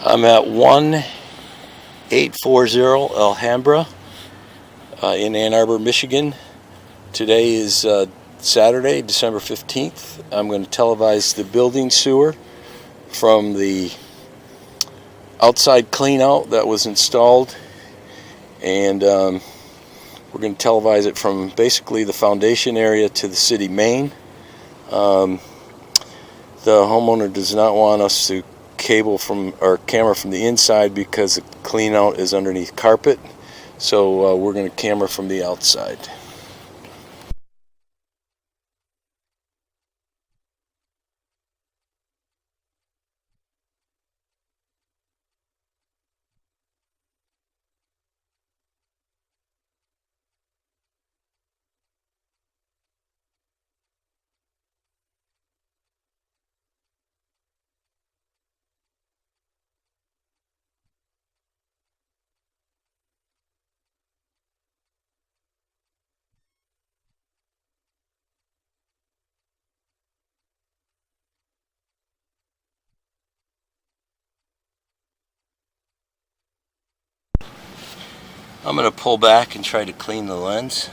I'm at 1840 Alhambra in Ann Arbor, Michigan. Today is Saturday, December 15th. I'm going to televise the building sewer from the outside clean out that was installed, and we're going to televise it from basically the foundation area to the city main. The homeowner does not want us to cable from our camera from the inside because the clean out is underneath carpet, so we're going to camera from the outside. I'm going to pull back and try to clean the lens.